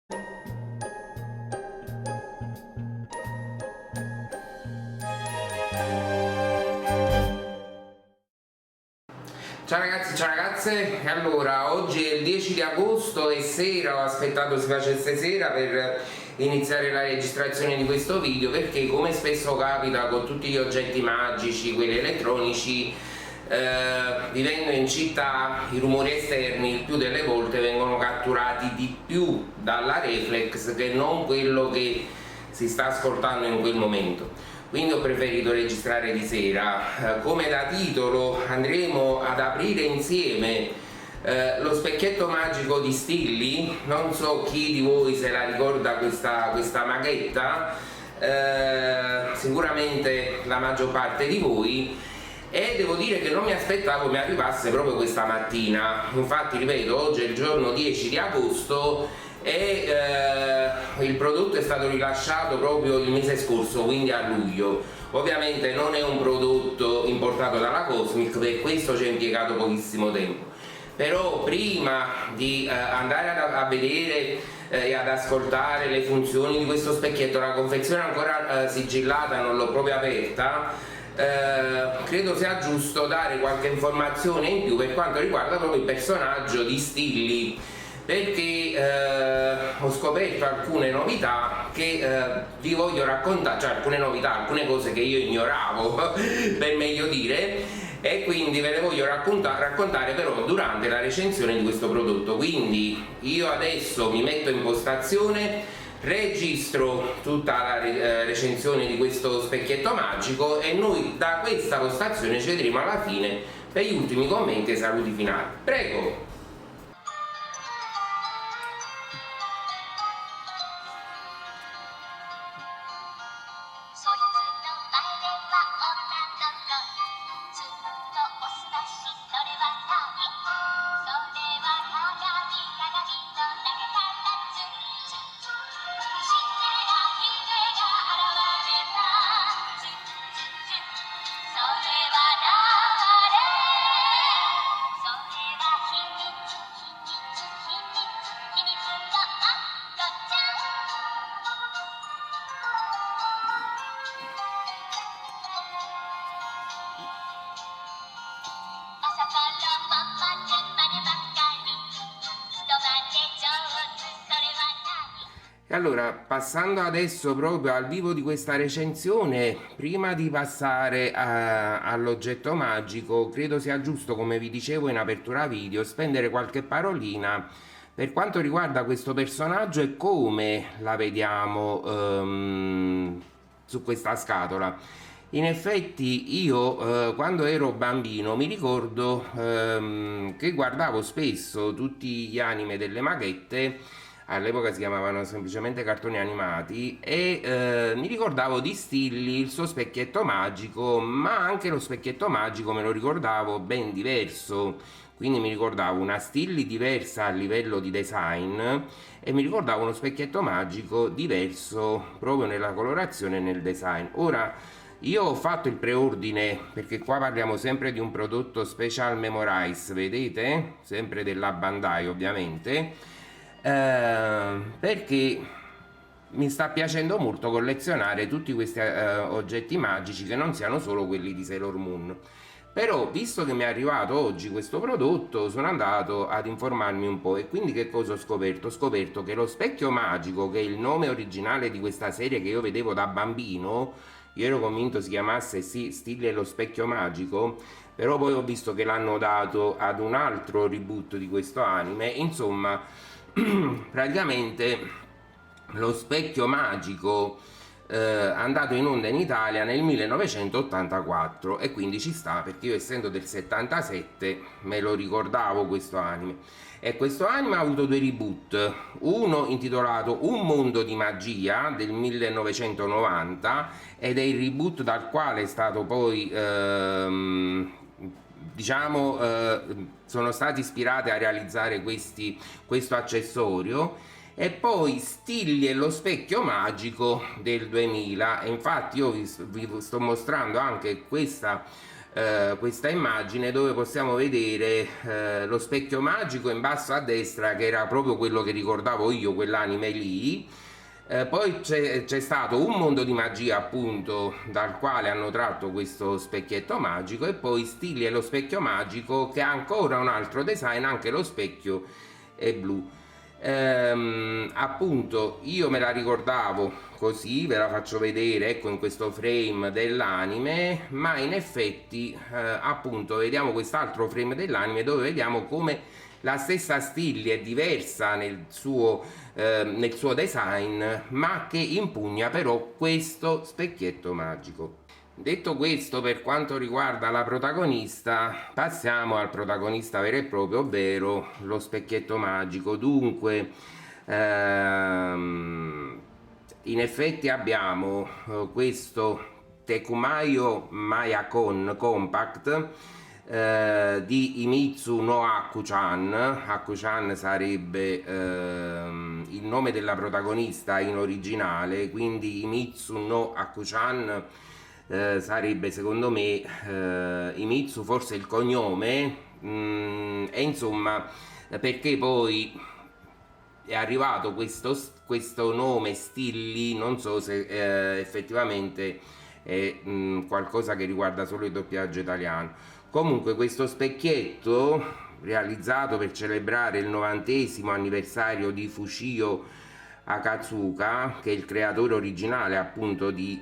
Ciao ragazzi, ciao ragazze, e allora oggi è il 10 di agosto e sera, ho aspettato si facesse sera per iniziare la registrazione di questo video, perché come spesso capita con tutti gli oggetti magici, quelli elettronici, vivendo in città i rumori esterni il più delle volte vengono catturati di più dalla reflex che non quello che si sta ascoltando in quel momento. Quindi ho preferito registrare di sera. Come da titolo andremo ad aprire insieme lo specchietto magico di Stilly. Non so chi di voi se la ricorda questa maghetta, sicuramente la maggior parte di voi, e devo dire che non mi aspettavo mi arrivasse proprio questa mattina. Infatti, ripeto, oggi è il giorno 10 di agosto e il prodotto è stato rilasciato proprio il mese scorso, quindi a luglio. Ovviamente non è un prodotto importato dalla Cosmic, per questo ci è impiegato pochissimo tempo. Però prima di andare a vedere e ad ascoltare le funzioni di questo specchietto, la confezione è ancora sigillata, non l'ho proprio aperta, credo sia giusto dare qualche informazione in più per quanto riguarda proprio il personaggio di Stilly, perché ho scoperto alcune novità che vi voglio raccontare, cioè alcune novità, alcune cose che io ignoravo per meglio dire, e quindi ve le voglio raccontare però durante la recensione di questo prodotto. Quindi io adesso mi metto in postazione, registro tutta la recensione di questo specchietto magico e noi da questa postazione ci vedremo alla fine per gli ultimi commenti e saluti finali. Prego! E allora, passando adesso proprio al vivo di questa recensione, prima di passare all'oggetto magico, credo sia giusto, come vi dicevo in apertura video, spendere qualche parolina per quanto riguarda questo personaggio e come la vediamo su questa scatola. In effetti io quando ero bambino mi ricordo che guardavo spesso tutti gli anime delle maghette. All'epoca si chiamavano semplicemente cartoni animati, e mi ricordavo di Stilly, il suo specchietto magico, ma anche lo specchietto magico me lo ricordavo ben diverso. Quindi mi ricordavo una Stilly diversa a livello di design e mi ricordavo uno specchietto magico diverso proprio nella colorazione e nel design. Ora, io ho fatto il preordine perché qua parliamo sempre di un prodotto Special Memorize, vedete? Sempre della Bandai ovviamente. Perché mi sta piacendo molto collezionare tutti questi oggetti magici che non siano solo quelli di Sailor Moon. Però, visto che mi è arrivato oggi questo prodotto, sono andato ad informarmi un po', e quindi che cosa ho scoperto? Ho scoperto che lo specchio magico, che è il nome originale di questa serie che io vedevo da bambino, io ero convinto si chiamasse Stilly e lo specchio magico, però poi ho visto che l'hanno dato ad un altro reboot di questo anime. Insomma, praticamente lo specchio magico è andato in onda in Italia nel 1984, e quindi ci sta, perché io essendo del 77 me lo ricordavo questo anime. E questo anime ha avuto due reboot, uno intitolato Un mondo di magia del 1990, ed è il reboot dal quale è stato poi diciamo sono stati ispirati a realizzare questo accessorio. E poi Stilly e lo specchio magico del 2000, e infatti io vi sto mostrando anche questa questa immagine dove possiamo vedere lo specchio magico in basso a destra, che era proprio quello che ricordavo io, quell'anime lì. Poi c'è stato un mondo di magia, appunto, dal quale hanno tratto questo specchietto magico, e poi Stilli e lo specchio magico, che ha ancora un altro design, anche lo specchio è blu. Appunto, io me la ricordavo così, ve la faccio vedere, ecco, in questo frame dell'anime, ma in effetti appunto vediamo quest'altro frame dell'anime dove vediamo come la stessa Stilli è diversa nel suo design, ma che impugna però questo specchietto magico. Detto questo, per quanto riguarda la protagonista, passiamo al protagonista vero e proprio, ovvero lo specchietto magico. Dunque, in effetti abbiamo questo Tekumayo Mayakon Compact di Himitsu no Haku-chan. Haku-chan sarebbe il nome della protagonista in originale, quindi Himitsu no Haku-chan sarebbe, secondo me, Himitsu forse il cognome, e insomma, perché poi è arrivato questo nome Stilli, non so se effettivamente è qualcosa che riguarda solo il doppiaggio italiano. Comunque questo specchietto, realizzato per celebrare il 90° anniversario di Fushio Akatsuka, che è il creatore originale appunto di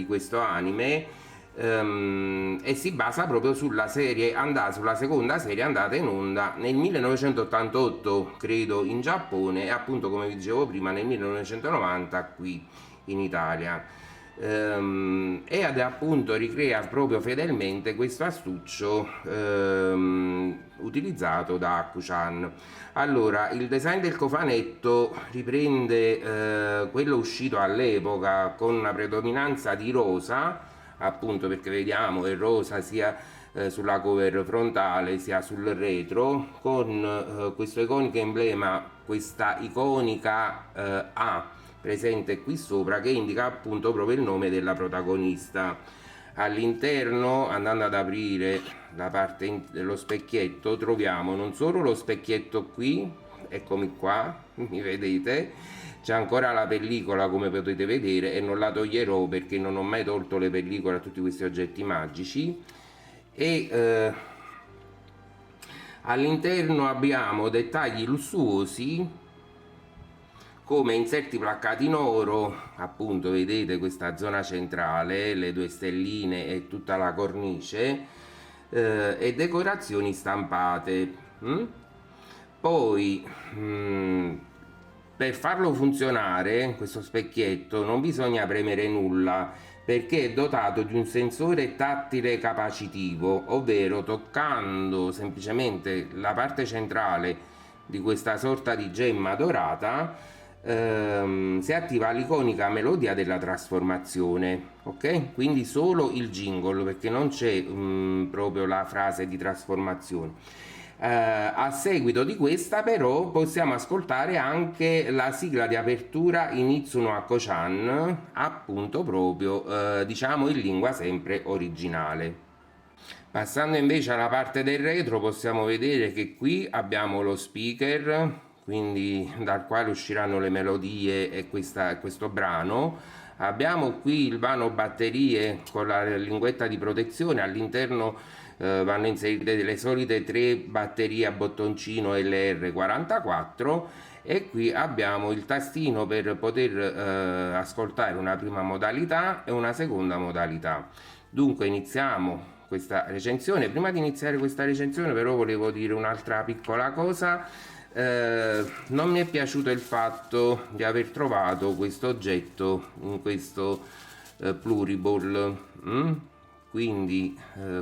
questo anime, e si basa proprio sulla seconda serie andata in onda nel 1988, credo, in Giappone, e appunto, come vi dicevo prima, nel 1990 qui in Italia. Ed appunto ricrea proprio fedelmente questo astuccio utilizzato da Haku-chan. Allora, il design del cofanetto riprende quello uscito all'epoca, con una predominanza di rosa, appunto perché vediamo è rosa sia sulla cover frontale sia sul retro, con questo iconico emblema, questa iconica A presente qui sopra, che indica appunto proprio il nome della protagonista. All'interno, andando ad aprire la parte dello specchietto, troviamo non solo lo specchietto qui, eccomi qua, mi vedete, c'è ancora la pellicola, come potete vedere, e non la toglierò perché non ho mai tolto le pellicole a tutti questi oggetti magici. E all'interno abbiamo dettagli lussuosi come inserti placcati in oro, appunto vedete questa zona centrale, le due stelline e tutta la cornice, e decorazioni stampate. Poi per farlo funzionare questo specchietto non bisogna premere nulla, perché è dotato di un sensore tattile capacitivo, ovvero toccando semplicemente la parte centrale di questa sorta di gemma dorata si attiva l'iconica melodia della trasformazione, ok? Quindi solo il jingle, perché non c'è proprio la frase di trasformazione. A seguito di questa però possiamo ascoltare anche la sigla di apertura Himitsu no Haku-chan, appunto proprio diciamo in lingua sempre originale. Passando invece alla parte del retro, possiamo vedere che qui abbiamo lo speaker, quindi dal quale usciranno le melodie e questo brano. Abbiamo qui il vano batterie con la linguetta di protezione, all'interno vanno inserite le solite 3 batterie a bottoncino LR44, e qui abbiamo il tastino per poter ascoltare una prima modalità e una seconda modalità. Dunque iniziamo questa recensione. Prima di iniziare questa recensione però volevo dire un'altra piccola cosa. Non mi è piaciuto il fatto di aver trovato questo oggetto in questo pluriball, quindi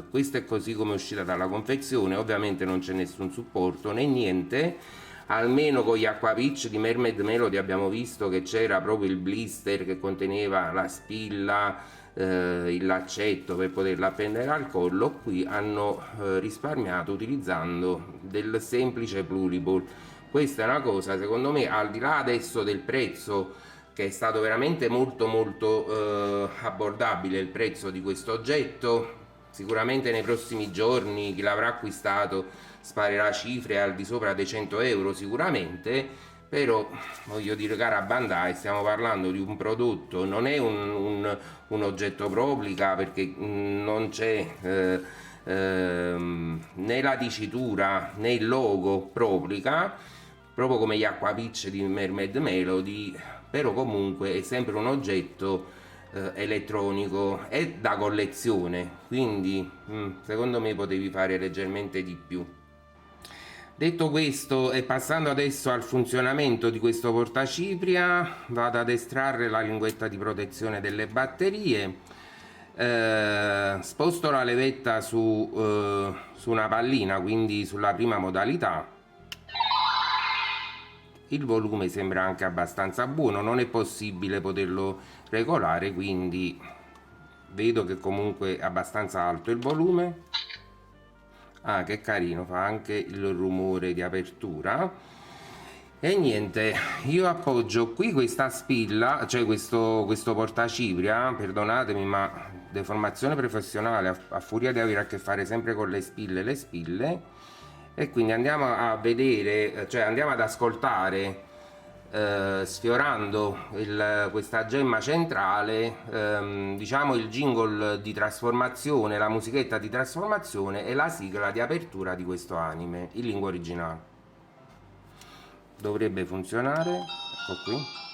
questo è così come è uscita dalla confezione. Ovviamente non c'è nessun supporto né niente, almeno con gli Aquapitch di Mermaid Melody abbiamo visto che c'era proprio il blister che conteneva la spilla, il laccetto per poterla appendere al collo. Qui hanno risparmiato utilizzando del semplice pluriball. Questa è una cosa, secondo me, al di là adesso del prezzo, che è stato veramente molto abbordabile il prezzo di questo oggetto, sicuramente nei prossimi giorni chi l'avrà acquistato sparerà cifre al di sopra dei 100 euro sicuramente, però voglio dire, cara Bandai, stiamo parlando di un prodotto, non è un oggetto proplica, perché non c'è né la dicitura né il logo proplica, proprio come gli Aquapitch di Mermaid Melody, però comunque è sempre un oggetto elettronico, è da collezione, quindi secondo me potevi fare leggermente di più. Detto questo, e passando adesso al funzionamento di questo portacipria, vado ad estrarre la linguetta di protezione delle batterie, sposto la levetta su una pallina, quindi sulla prima modalità. Il volume sembra anche abbastanza buono, non è possibile poterlo regolare, quindi vedo che comunque è abbastanza alto il volume. Ah, che carino, fa anche il rumore di apertura. E niente, io appoggio qui questa spilla, cioè questo portacipria, perdonatemi, ma deformazione professionale, a furia di avere a che fare sempre con le spille, e quindi andiamo a vedere, cioè andiamo ad ascoltare, sfiorando questa gemma centrale, diciamo il jingle di trasformazione, la musichetta di trasformazione e la sigla di apertura di questo anime in lingua originale. Dovrebbe funzionare, ecco qui.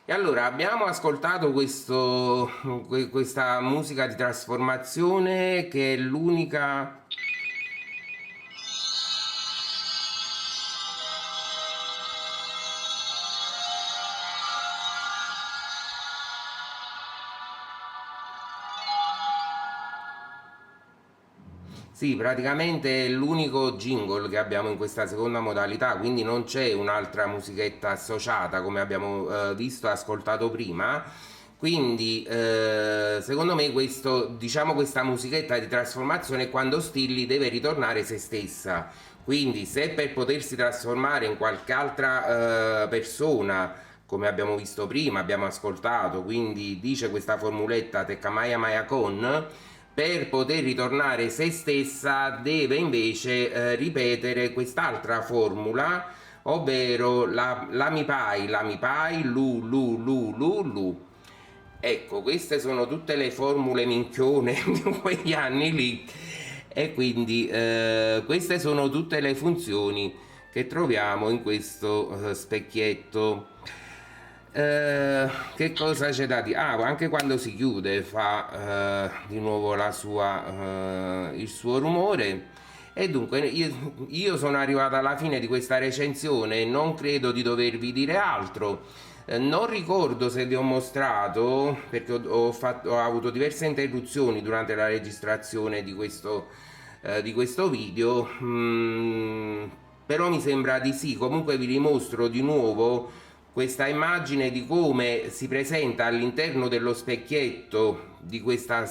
E allora abbiamo ascoltato questa musica di trasformazione, che è l'unica. Sì, praticamente è l'unico jingle che abbiamo in questa seconda modalità, quindi non c'è un'altra musichetta associata come abbiamo visto e ascoltato prima. Quindi secondo me diciamo, questa musichetta di trasformazione, quando Stilly deve ritornare se stessa. Quindi se per potersi trasformare in qualche altra persona, come abbiamo visto prima, abbiamo ascoltato, quindi dice questa formuletta Teccamaya Maya Con, per poter ritornare se stessa deve invece ripetere quest'altra formula, ovvero la mi pai, lu lu lu lu lu. ecco, queste sono tutte le formule minchione di quegli anni lì, e quindi queste sono tutte le funzioni che troviamo in questo specchietto. Che cosa c'è da dire? Anche quando si chiude fa di nuovo il suo rumore. E dunque io sono arrivato alla fine di questa recensione e non credo di dovervi dire altro. Non ricordo se vi ho mostrato, perché ho avuto diverse interruzioni durante la registrazione di questo video, però mi sembra di sì. Comunque vi dimostro di nuovo questa immagine di come si presenta all'interno dello specchietto di questa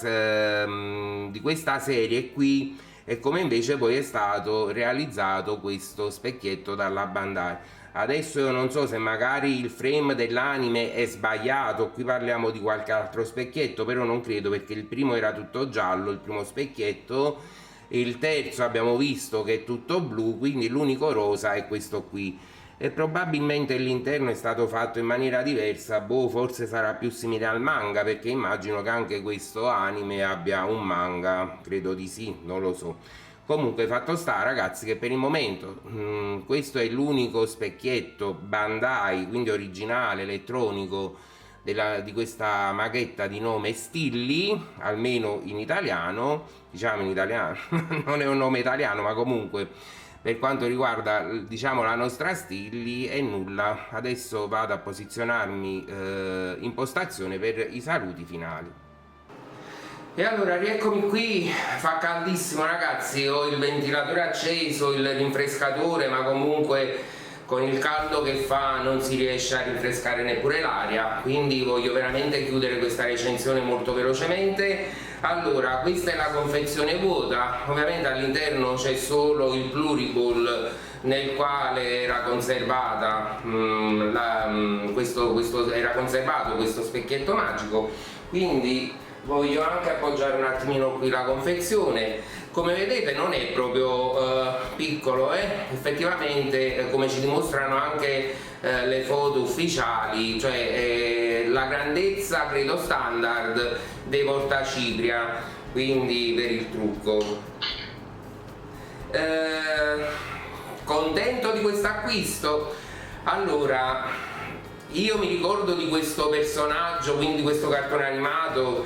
serie qui, e come invece poi è stato realizzato questo specchietto dalla Bandai. Adesso io non so se magari il frame dell'anime è sbagliato, qui parliamo di qualche altro specchietto, però non credo, perché il primo era tutto giallo, il primo specchietto, il terzo abbiamo visto che è tutto blu, quindi l'unico rosa è questo qui. E probabilmente l'interno è stato fatto in maniera diversa, forse sarà più simile al manga, perché immagino che anche questo anime abbia un manga, credo di sì, non lo so. Comunque, fatto sta, ragazzi, che per il momento questo è l'unico specchietto Bandai, quindi originale, elettronico, di questa maghetta di nome Stilli, almeno in italiano, diciamo in italiano, non è un nome italiano, ma comunque per quanto riguarda, diciamo, la nostra Stilli è nulla. Adesso vado a posizionarmi in postazione per i saluti finali. E allora rieccomi qui, fa caldissimo ragazzi, ho il ventilatore acceso, il rinfrescatore, ma comunque con il caldo che fa non si riesce a rinfrescare neppure l'aria, quindi voglio veramente chiudere questa recensione molto velocemente. Allora, questa è la confezione vuota, ovviamente all'interno c'è solo il pluriball nel quale era conservata era conservato questo specchietto magico, quindi voglio anche appoggiare un attimino qui la confezione. Come vedete non è proprio piccolo, effettivamente, come ci dimostrano anche le foto ufficiali, cioè la grandezza credo standard dei portacipria, quindi per il trucco. Contento di questo acquisto? Allora, io mi ricordo di questo personaggio, quindi questo cartone animato,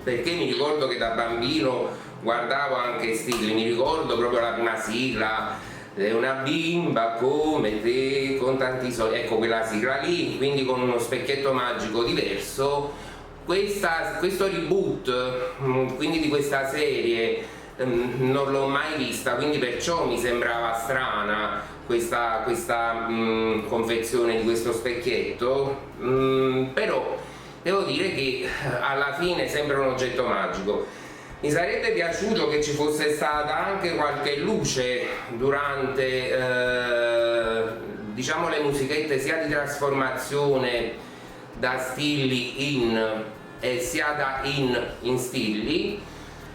perché mi ricordo che da bambino guardavo anche Stilli, mi ricordo proprio la prima sigla, è una bimba come te con tanti soldi, ecco quella sigla lì, quindi con uno specchietto magico diverso. Questo reboot, quindi di questa serie, non l'ho mai vista, quindi perciò mi sembrava strana questa confezione di questo specchietto, però devo dire che alla fine sembra un oggetto magico. Mi sarebbe piaciuto che ci fosse stata anche qualche luce durante diciamo le musichette, sia di trasformazione da Stilli in e sia da in Stilli,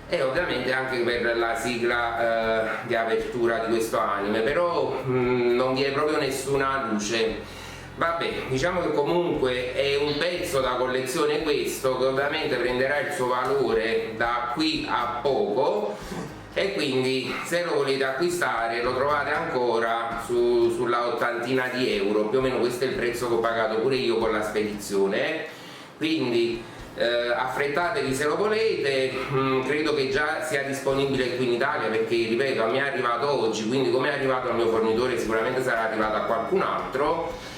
e ovviamente anche per la sigla di apertura di questo anime, però non vi è proprio nessuna luce. Vabbè, diciamo che comunque è un pezzo da collezione questo, che ovviamente prenderà il suo valore da qui a poco, e quindi se lo volete acquistare lo trovate ancora sulla ottantina di euro, più o meno questo è il prezzo che ho pagato pure io con la spedizione, quindi affrettatevi se lo volete. Credo che già sia disponibile qui in Italia, perché ripeto, mi è arrivato oggi, quindi come è arrivato al mio fornitore sicuramente sarà arrivato a qualcun altro,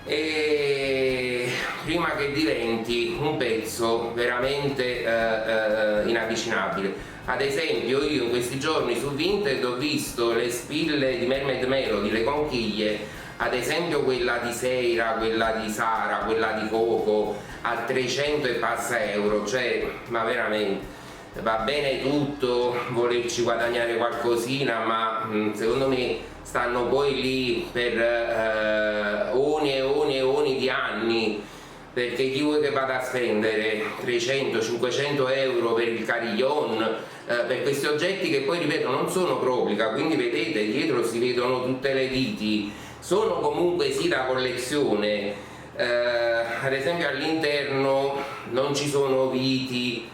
e prima che diventi un pezzo veramente inavvicinabile. Ad esempio io in questi giorni su Vinted ho visto le spille di Mermaid Melody, le conchiglie, ad esempio quella di Seira, quella di Sara, quella di Coco a 300 e passa euro, cioè ma veramente va bene tutto volerci guadagnare qualcosina, ma secondo me stanno poi lì per oni e oni e oni di anni, perché chi vuoi che vada a spendere 300-500 euro per il carillon, per questi oggetti che poi ripeto non sono proplica, quindi vedete dietro si vedono tutte le viti, sono comunque sì da collezione, ad esempio all'interno non ci sono viti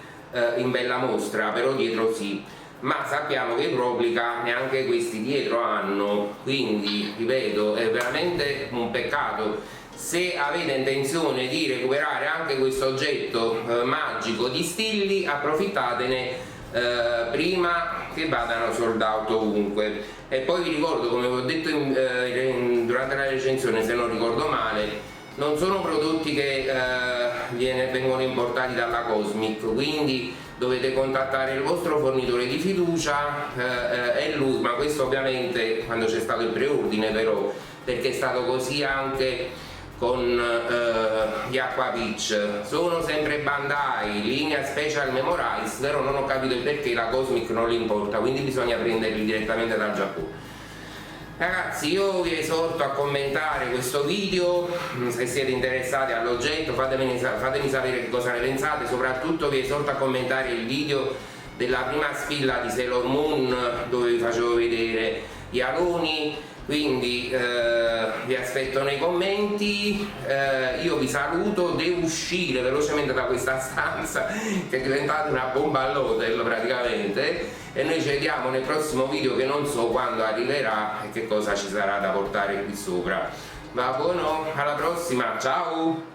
in bella mostra, però dietro sì, ma sappiamo che i Proplica neanche questi dietro hanno, quindi ripeto, è veramente un peccato. Se avete intenzione di recuperare anche questo oggetto magico di Stilli, approfittatene prima che vadano sold out ovunque. E poi vi ricordo, come vi ho detto durante la recensione, se non ricordo male, non sono prodotti che vengono importati dalla Cosmic, quindi dovete contattare il vostro fornitore di fiducia e lui, ma questo ovviamente quando c'è stato il preordine, però, perché è stato così anche con gli Aqua Peach. Sono sempre Bandai, linea Special Memorize, però non ho capito il perché la Cosmic non li importa, quindi bisogna prenderli direttamente dal Giappone. Ragazzi, io vi esorto a commentare questo video, se siete interessati all'oggetto fatemi sapere che cosa ne pensate, soprattutto vi esorto a commentare il video della prima sfida di Sailor Moon dove vi facevo vedere gli aloni, quindi vi aspetto nei commenti. Io vi saluto, devo uscire velocemente da questa stanza che è diventata una bomba all'hotel praticamente, e noi ci vediamo nel prossimo video che non so quando arriverà e che cosa ci sarà da portare qui sopra. Va buono, alla prossima, ciao!